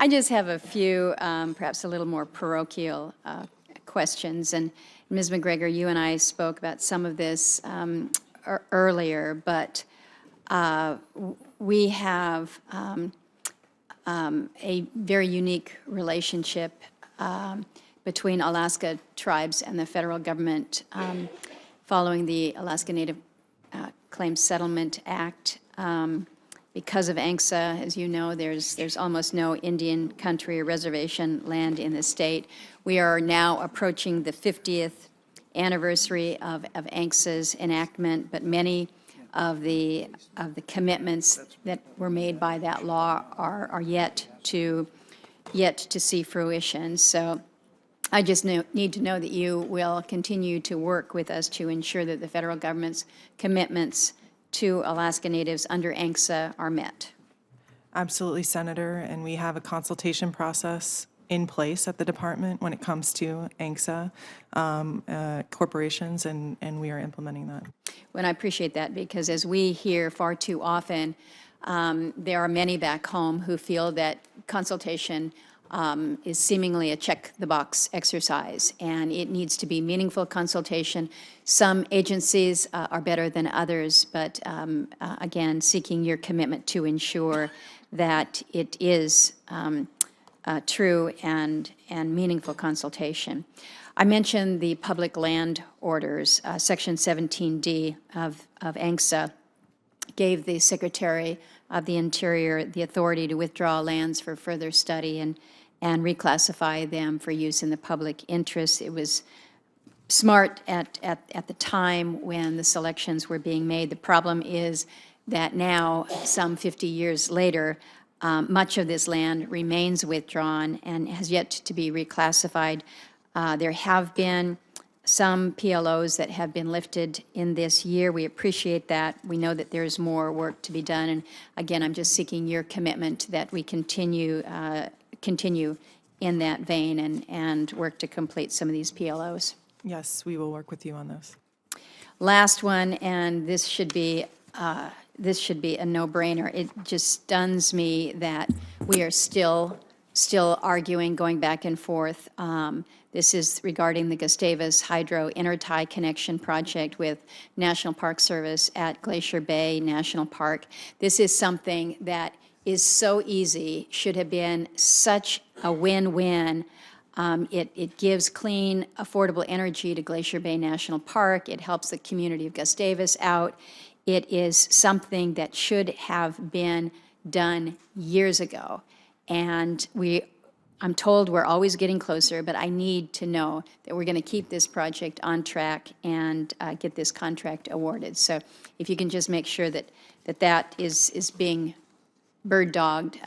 I just have a few, perhaps a little more parochial questions. And Ms. MacGregor, you and I spoke about some of this earlier, but we have a very unique relationship between Alaska tribes and the federal government following the Alaska Native Claims Settlement Act. Because of ANCSA, as you know, there's almost no Indian country or reservation land in the state. We are now approaching the 50th anniversary of ANCSA's enactment, but many of the commitments that were made by that law are yet to see fruition. So I just need to know that you will continue to work with us to ensure that the federal government's commitments to Alaska Natives under ANCSA are met. Absolutely, Senator, and we have a consultation process in place at the department when it comes to ANCSA corporations, and we are implementing that. Well, I appreciate that, because as we hear far too often, there are many back home who feel that consultation is seemingly a check-the-box exercise, and it needs to be meaningful consultation. Some agencies are better than others, but again, seeking your commitment to ensure that it is true and meaningful consultation. I mentioned the public land orders. Section 17D of ANCSA gave the Secretary of the Interior the authority to withdraw lands for further study and reclassify them for use in the public interest. It was smart at the time when the selections were being made. The problem is that now, some 50 years later, much of this land remains withdrawn and has yet to be reclassified. There have been some PLOs that have been lifted in this year. We appreciate that. We know that there's more work to be done. And again, I'm just seeking your commitment that we continue in that vein and work to complete some of these PLOs. Yes, we will work with you on those. Last one, and this should be a no-brainer. It just stuns me that we are still arguing, going back and forth. This is regarding the Gustavus Hydro Intertie Connection Project with National Park Service at Glacier Bay National Park. This is something that is so easy, should have been such a win-win. It gives clean, affordable energy to Glacier Bay National Park. It helps the community of Gustavus out. It is something that should have been done years ago. And I'm told we're always getting closer, but I need to know that we're going to keep this project on track and get this contract awarded. So if you can just make sure that is being bird-dogged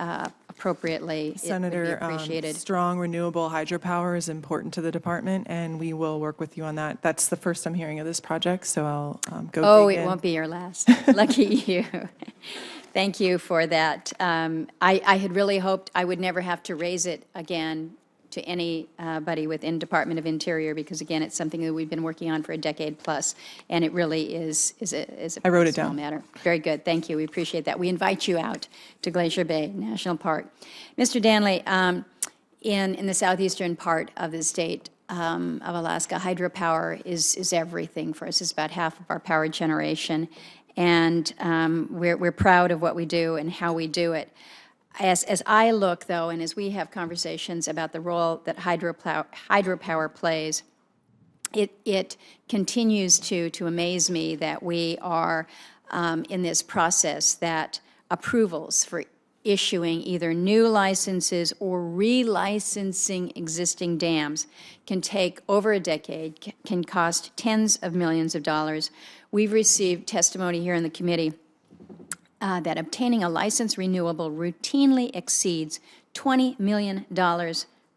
appropriatly, Senator, it would be appreciated. Strong renewable hydropower is important to the department, and we will work with you on that. That's the first I'm hearing of this project, so I'll go Oh, dig it in. won't be your last. Lucky you. Thank you for that. I had really hoped I would never have to raise it again to anybody within Department of Interior, because again, it's something that we've been working on for a decade plus, and it really is a I wrote it small down. matter. Very good. Thank you. We appreciate that. We invite you out to Glacier Bay National Park. Mr. Danley, in the southeastern part of the state of Alaska, hydropower is everything for us. It's about half of our power generation, and we're proud of what we do and how we do it. As I look, though, and as we have conversations about the role that hydropower plays, it continues to amaze me that we are in this process that approvals for issuing either new licenses or relicensing existing dams can take over a decade, can cost tens of millions of dollars. We've received testimony here in the committee that obtaining a license renewable routinely exceeds $20 million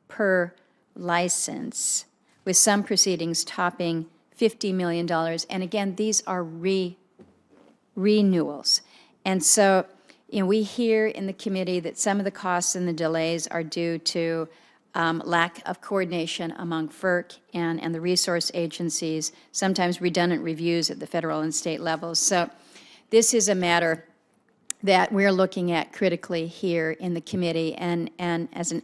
per license, with some proceedings topping $50 million. And again, these are renewals. And so, we hear in the committee that some of the costs and the delays are due to lack of coordination among FERC and the resource agencies, sometimes redundant reviews at the federal and state levels. So this is a matter that we're looking at critically here in the committee. And as an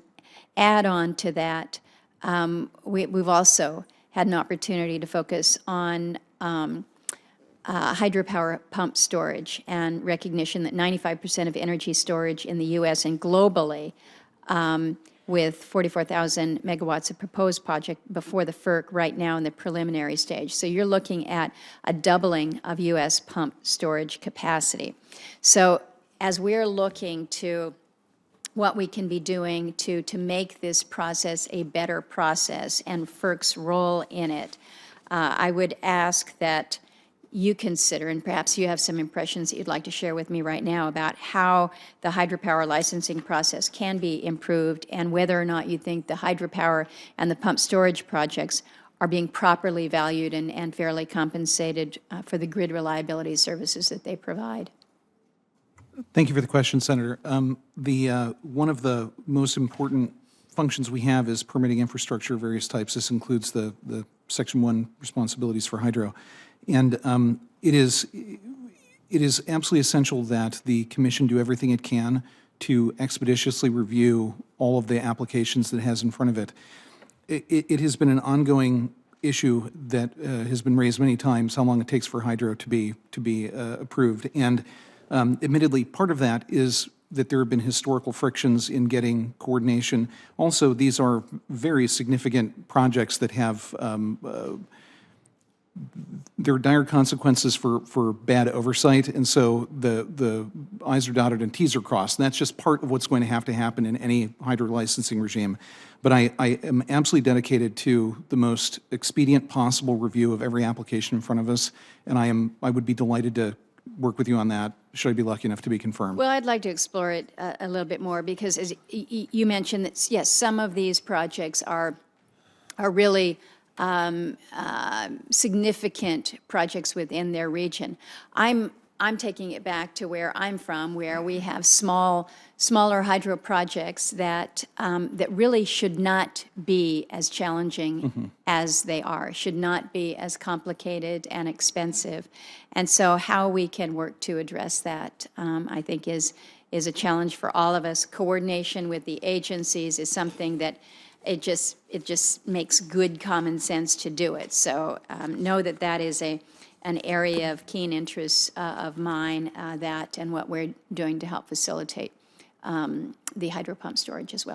add-on to that, we've also had an opportunity to focus on hydropower pump storage and recognition that 95% of energy storage in the U.S. and globally, with 44,000 megawatts of proposed project before the FERC right now in the preliminary stage. So you're looking at a doubling of U.S. pump storage capacity. So as we're looking to what we can be doing to make this process a better process and FERC's role in it, I would ask that you consider, and perhaps you have some impressions that you'd like to share with me right now about how the hydropower licensing process can be improved and whether or not you think the hydropower and the pump storage projects are being properly valued and fairly compensated for the grid reliability services that they provide. Thank you for the question, Senator. One of the most important functions we have is permitting infrastructure of various types. This includes the Section 1 responsibilities for hydro. And it is absolutely essential that the Commission do everything it can to expeditiously review all of the applications that it has in front of it. It has been an ongoing issue that has been raised many times, how long it takes for hydro to be approved. And admittedly, part of that is that there have been historical frictions in getting coordination. Also, these are very significant projects that have there are dire consequences for bad oversight, and so the I's are dotted and T's are crossed. And that's just part of what's going to have to happen in any hydro licensing regime. But I am absolutely dedicated to the most expedient possible review of every application in front of us, and I would be delighted to work with you on that, should I be lucky enough to be confirmed. Well, I'd like to explore it a little bit more because, as you mentioned, that yes, some of these projects are really significant projects within their region. I'm taking it back to where I'm from, where we have smaller hydro projects that really should not be as challenging as they are, should not be as complicated and expensive. And so how we can work to address that, I think, is a challenge for all of us. Coordination with the agencies is something that it just makes good common sense to do it. So know that that is an area of keen interest of mine, that and what we're doing to help facilitate the hydro pump storage as well.